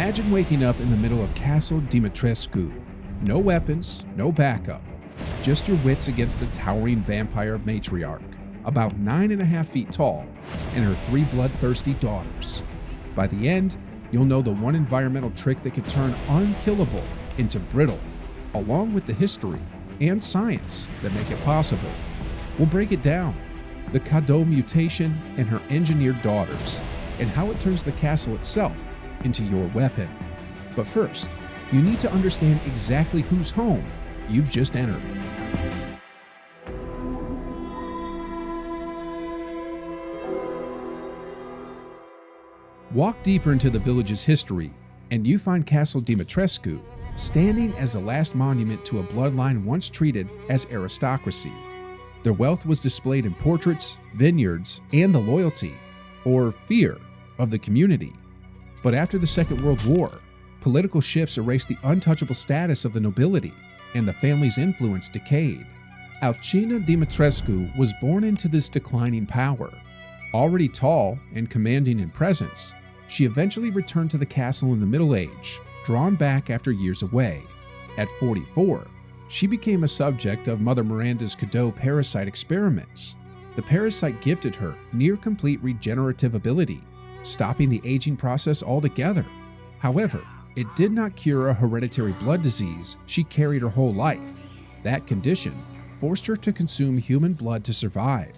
Imagine waking up in the middle of Castle Dimitrescu. No weapons, no backup, just your wits against a towering vampire matriarch, about 9.5 feet tall, and her 3 bloodthirsty daughters. By the end, you'll know the one environmental trick that could turn unkillable into brittle, along with the history and science that make it possible. We'll break it down, the Cadeau mutation and her engineered daughters, and how it turns the castle itself into your weapon. But first, you need to understand exactly whose home you've just entered. Walk deeper into the village's history, and you find Castle Dimitrescu standing as the last monument to a bloodline once treated as aristocracy. Their wealth was displayed in portraits, vineyards, and the loyalty, or fear, of the community. But after the Second World War, political shifts erased the untouchable status of the nobility, and the family's influence decayed. Alcina Dimitrescu was born into this declining power. Already tall and commanding in presence, she eventually returned to the castle in the Middle Age, drawn back after years away. At 44, she became a subject of Mother Miranda's Cadeau parasite experiments. The parasite gifted her near-complete regenerative ability, stopping the aging process altogether. However, it did not cure a hereditary blood disease she carried her whole life. That condition forced her to consume human blood to survive,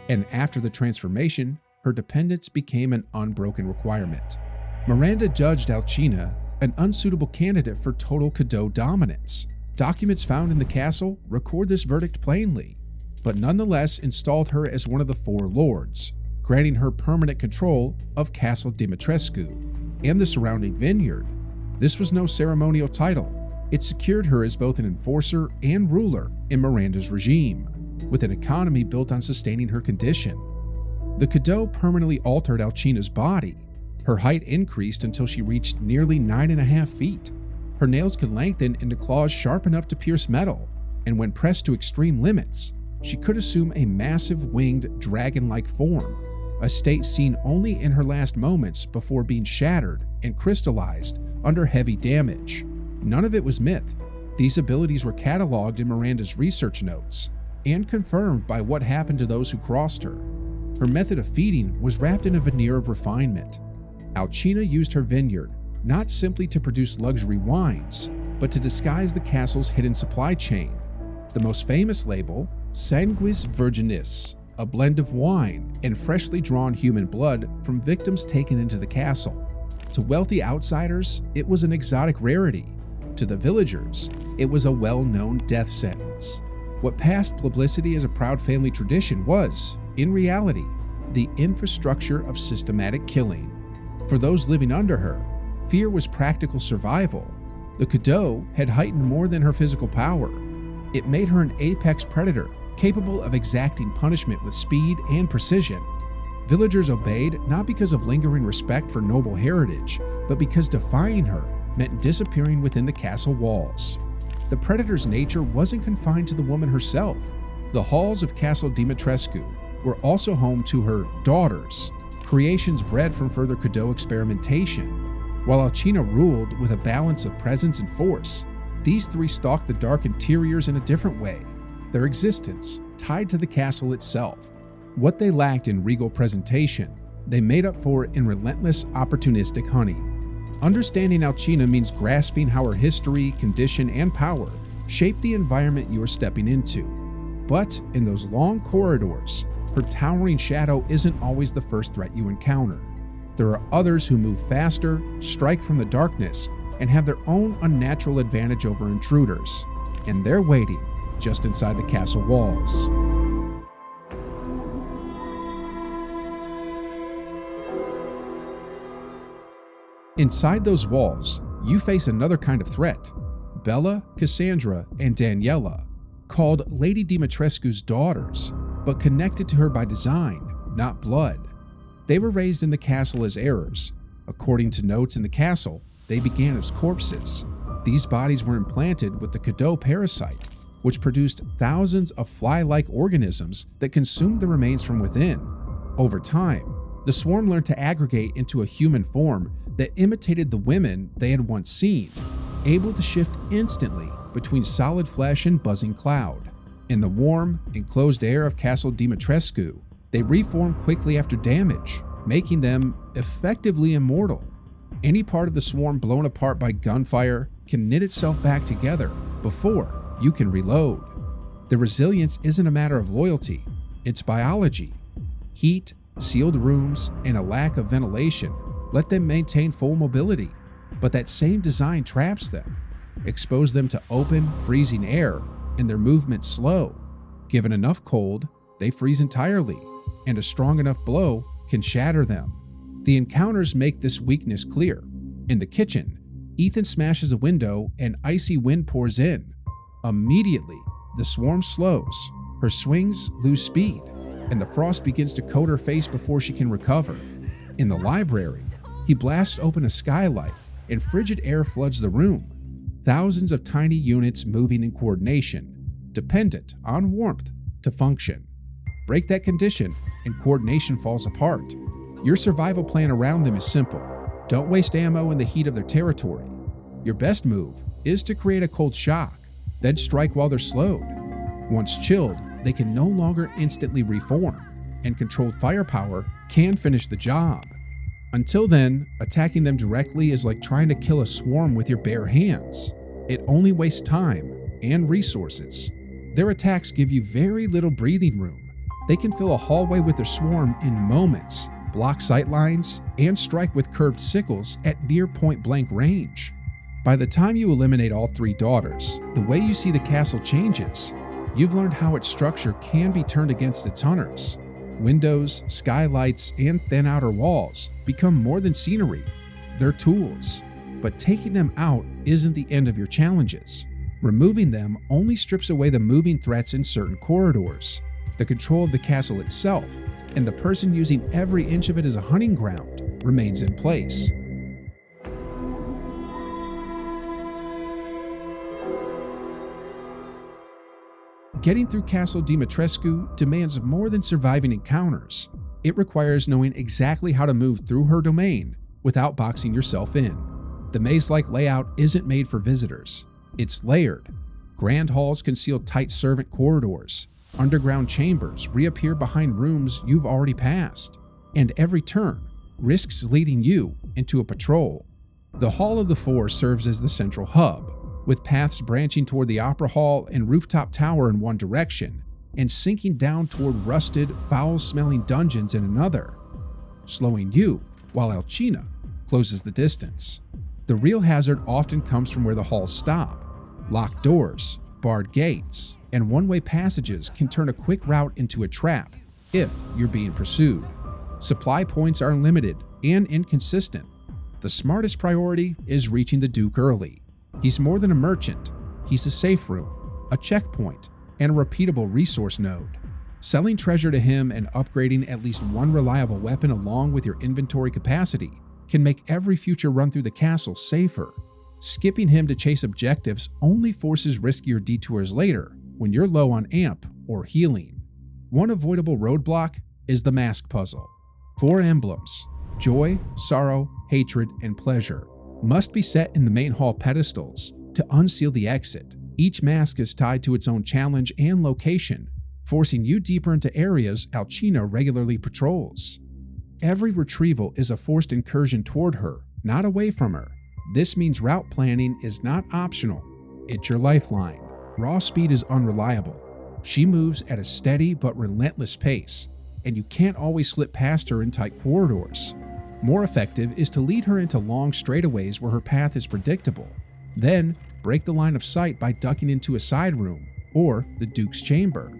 and after the transformation, her dependence became an unbroken requirement. Miranda judged Alcina an unsuitable candidate for total Cadeau dominance. Documents found in the castle record this verdict plainly, but nonetheless installed her as one of the 4 lords, granting her permanent control of Castle Dimitrescu and the surrounding vineyard. This was no ceremonial title. It secured her as both an enforcer and ruler in Miranda's regime, with an economy built on sustaining her condition. The Cadeau permanently altered Alcina's body. Her height increased until she reached nearly 9.5 feet. Her nails could lengthen into claws sharp enough to pierce metal, and when pressed to extreme limits, she could assume a massive winged dragon-like form, a state seen only in her last moments before being shattered and crystallized under heavy damage. None of it was myth. These abilities were cataloged in Miranda's research notes and confirmed by what happened to those who crossed her. Her method of feeding was wrapped in a veneer of refinement. Alcina used her vineyard not simply to produce luxury wines, but to disguise the castle's hidden supply chain. The most famous label, Sanguis Virginis, a blend of wine and freshly drawn human blood from victims taken into the castle. To wealthy outsiders, it was an exotic rarity. To the villagers, it was a well-known death sentence. What passed publicity as a proud family tradition was, in reality, the infrastructure of systematic killing. For those living under her, fear was practical survival. The Cadeau had heightened more than her physical power. It made her an apex predator, capable of exacting punishment with speed and precision. Villagers obeyed not because of lingering respect for noble heritage, but because defying her meant disappearing within the castle walls. The predator's nature wasn't confined to the woman herself. The halls of Castle Dimitrescu were also home to her daughters, creations bred from further Cadeau experimentation. While Alcina ruled with a balance of presence and force, these 3 stalked the dark interiors in a different way, their existence tied to the castle itself. What they lacked in regal presentation, they made up for in relentless opportunistic hunting. Understanding Alcina means grasping how her history, condition, and power shape the environment you are stepping into. But in those long corridors, her towering shadow isn't always the first threat you encounter. There are others who move faster, strike from the darkness, and have their own unnatural advantage over intruders. And they're waiting just inside the castle walls. Inside those walls, you face another kind of threat. Bella, Cassandra, and Daniela, called Lady Dimitrescu's daughters, but connected to her by design, not blood. They were raised in the castle as heirs. According to notes in the castle, they began as corpses. These bodies were implanted with the Cadeau parasite, which produced thousands of fly-like organisms that consumed the remains from within. Over time, the swarm learned to aggregate into a human form that imitated the women they had once seen, able to shift instantly between solid flesh and buzzing cloud. In the warm, enclosed air of Castle Dimitrescu, they reform quickly after damage, making them effectively immortal. Any part of the swarm blown apart by gunfire can knit itself back together before you can reload. The resilience isn't a matter of loyalty, it's biology. Heat, sealed rooms, and a lack of ventilation let them maintain full mobility, but that same design traps them. Expose them to open, freezing air, and their movement slow. Given enough cold, they freeze entirely, and a strong enough blow can shatter them. The encounters make this weakness clear. In the kitchen, Ethan smashes a window and icy wind pours in. Immediately, the swarm slows, her swings lose speed, and the frost begins to coat her face before she can recover. In the library, he blasts open a skylight and frigid air floods the room. Thousands of tiny units moving in coordination, dependent on warmth to function. Break that condition and coordination falls apart. Your survival plan around them is simple. Don't waste ammo in the heat of their territory. Your best move is to create a cold shock, then strike while they're slowed. Once chilled, they can no longer instantly reform, and controlled firepower can finish the job. Until then, attacking them directly is like trying to kill a swarm with your bare hands. It only wastes time and resources. Their attacks give you very little breathing room. They can fill a hallway with their swarm in moments, block sight lines, and strike with curved sickles at near point-blank range. By the time you eliminate all three daughters, the way you see the castle changes. You've learned how its structure can be turned against its hunters. Windows, skylights, and thin outer walls become more than scenery. They're tools. But taking them out isn't the end of your challenges. Removing them only strips away the moving threats in certain corridors, the control of the castle itself, and the person using every inch of it as a hunting ground remains in place. Getting through Castle Dimitrescu demands more than surviving encounters. It requires knowing exactly how to move through her domain without boxing yourself in. The maze-like layout isn't made for visitors. It's layered. Grand halls conceal tight servant corridors. Underground chambers reappear behind rooms you've already passed. And every turn risks leading you into a patrol. The Hall of the Four serves as the central hub, with paths branching toward the Opera Hall and Rooftop Tower in one direction, and sinking down toward rusted, foul-smelling dungeons in another, slowing you while Alcina closes the distance. The real hazard often comes from where the halls stop. Locked doors, barred gates, and one-way passages can turn a quick route into a trap if you're being pursued. Supply points are limited and inconsistent. The smartest priority is reaching the Duke early. He's more than a merchant. He's a safe room, a checkpoint, and a repeatable resource node. Selling treasure to him and upgrading at least one reliable weapon along with your inventory capacity can make every future run through the castle safer. Skipping him to chase objectives only forces riskier detours later when you're low on amp or healing. One avoidable roadblock is the mask puzzle. 4 emblems, joy, sorrow, hatred, and pleasure, must be set in the main hall pedestals to unseal the exit. Each mask is tied to its own challenge and location, forcing you deeper into areas Alcina regularly patrols. Every retrieval is a forced incursion toward her, not away from her. This means route planning is not optional. It's your lifeline. Raw speed is unreliable. She moves at a steady but relentless pace, and you can't always slip past her in tight corridors. More effective is to lead her into long straightaways where her path is predictable. Then, break the line of sight by ducking into a side room or the Duke's chamber.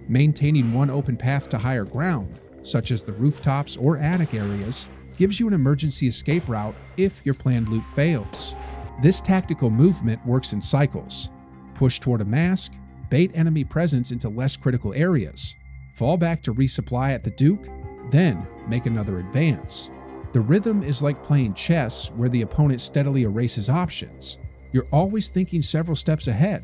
Maintaining one open path to higher ground, such as the rooftops or attic areas, gives you an emergency escape route if your planned loop fails. This tactical movement works in cycles. Push toward a mask, bait enemy presence into less critical areas, fall back to resupply at the Duke, then make another advance. The rhythm is like playing chess where the opponent steadily erases options. You're always thinking several steps ahead.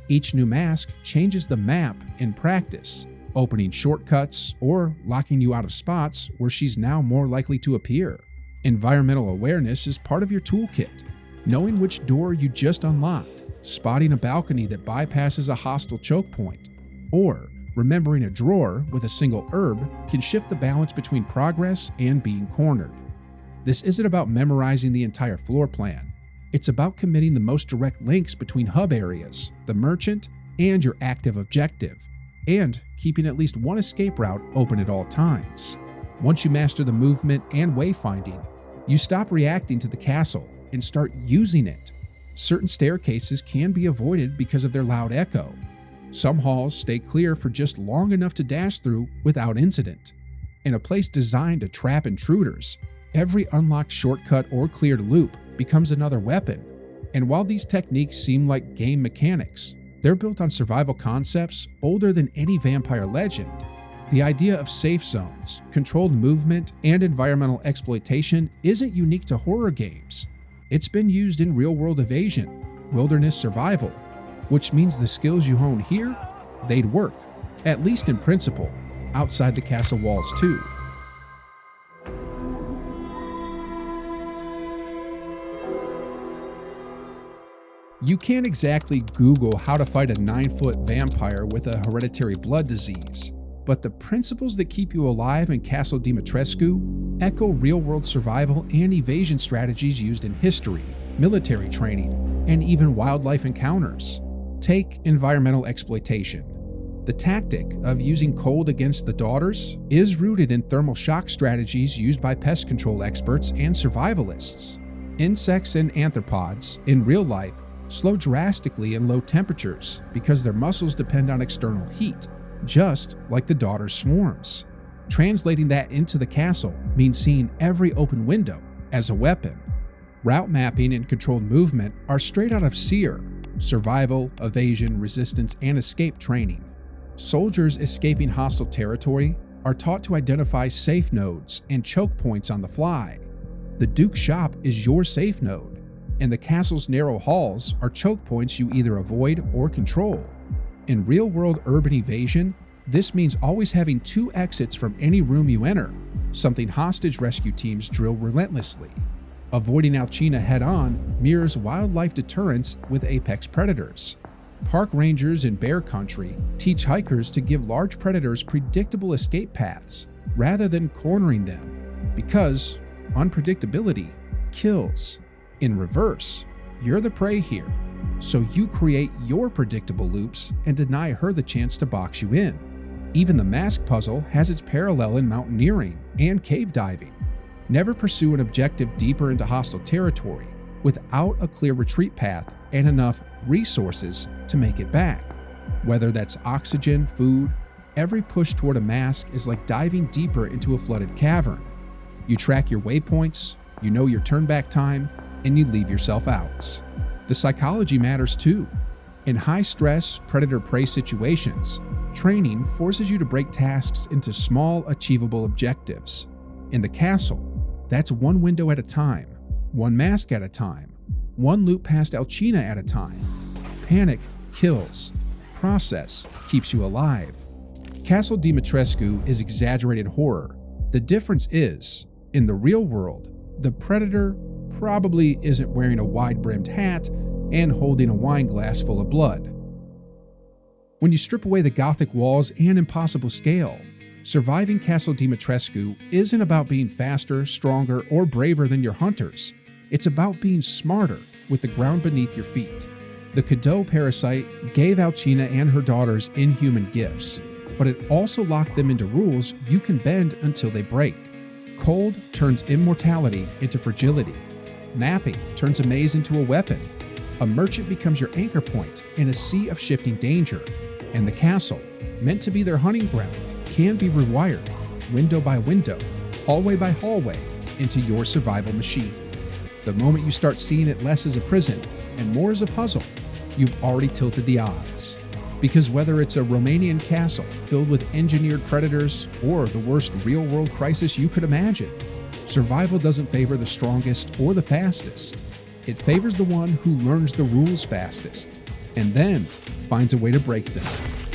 Each new mask changes the map in practice, opening shortcuts or locking you out of spots where she's now more likely to appear. Environmental awareness is part of your toolkit. Knowing which door you just unlocked, spotting a balcony that bypasses a hostile choke point, or remembering a drawer with a single herb can shift the balance between progress and being cornered. This isn't about memorizing the entire floor plan. It's about committing the most direct links between hub areas, the merchant, and your active objective, and keeping at least one escape route open at all times. Once you master the movement and wayfinding, you stop reacting to the castle and start using it. Certain staircases can be avoided because of their loud echo. Some halls stay clear for just long enough to dash through without incident. In a place designed to trap intruders, every unlocked shortcut or cleared loop becomes another weapon. And while these techniques seem like game mechanics, they're built on survival concepts older than any vampire legend. The idea of safe zones, controlled movement, and environmental exploitation isn't unique to horror games. It's been used in real-world evasion, wilderness survival, which means the skills you hone here, they'd work, at least in principle, outside the castle walls too. You can't exactly Google how to fight a 9-foot vampire with a hereditary blood disease, but the principles that keep you alive in Castle Dimitrescu echo real-world survival and evasion strategies used in history, military training, and even wildlife encounters. Take environmental exploitation. The tactic of using cold against the daughters is rooted in thermal shock strategies used by pest control experts and survivalists. Insects and arthropods, in real life, slow drastically in low temperatures because their muscles depend on external heat, just like the daughter swarms. Translating that into the castle means seeing every open window as a weapon. Route mapping and controlled movement are straight out of SEER, survival, evasion, resistance, and escape training. Soldiers escaping hostile territory are taught to identify safe nodes and choke points on the fly. The Duke's shop is your safe node, and the castle's narrow halls are choke points you either avoid or control. In real-world urban evasion, this means always having 2 exits from any room you enter, something hostage rescue teams drill relentlessly. Avoiding Alcina head-on mirrors wildlife deterrence with apex predators. Park rangers in bear country teach hikers to give large predators predictable escape paths rather than cornering them, because unpredictability kills. In reverse, you're the prey here, so you create your predictable loops and deny her the chance to box you in. Even the mask puzzle has its parallel in mountaineering and cave diving. Never pursue an objective deeper into hostile territory without a clear retreat path and enough resources to make it back. Whether that's oxygen, food, every push toward a mask is like diving deeper into a flooded cavern. You track your waypoints, you know your turn back time, and you leave yourself out. The psychology matters too. In high-stress, predator-prey situations, training forces you to break tasks into small, achievable objectives. In the castle, that's one window at a time, one mask at a time, one loop past Alcina at a time. Panic kills. Process keeps you alive. Castle Dimitrescu is exaggerated horror. The difference is, in the real world, the predator probably isn't wearing a wide-brimmed hat and holding a wine glass full of blood. When you strip away the Gothic walls and impossible scale, surviving Castle Dimitrescu isn't about being faster, stronger, or braver than your hunters. It's about being smarter with the ground beneath your feet. The Cadeau parasite gave Alcina and her daughters inhuman gifts, but it also locked them into rules you can bend until they break. Cold turns immortality into fragility. Mapping turns a maze into a weapon. A merchant becomes your anchor point in a sea of shifting danger. And the castle, meant to be their hunting ground, can be rewired, window by window, hallway by hallway, into your survival machine. The moment you start seeing it less as a prison and more as a puzzle, you've already tilted the odds. Because whether it's a Romanian castle filled with engineered predators or the worst real-world crisis you could imagine, survival doesn't favor the strongest or the fastest. It favors the one who learns the rules fastest and then finds a way to break them.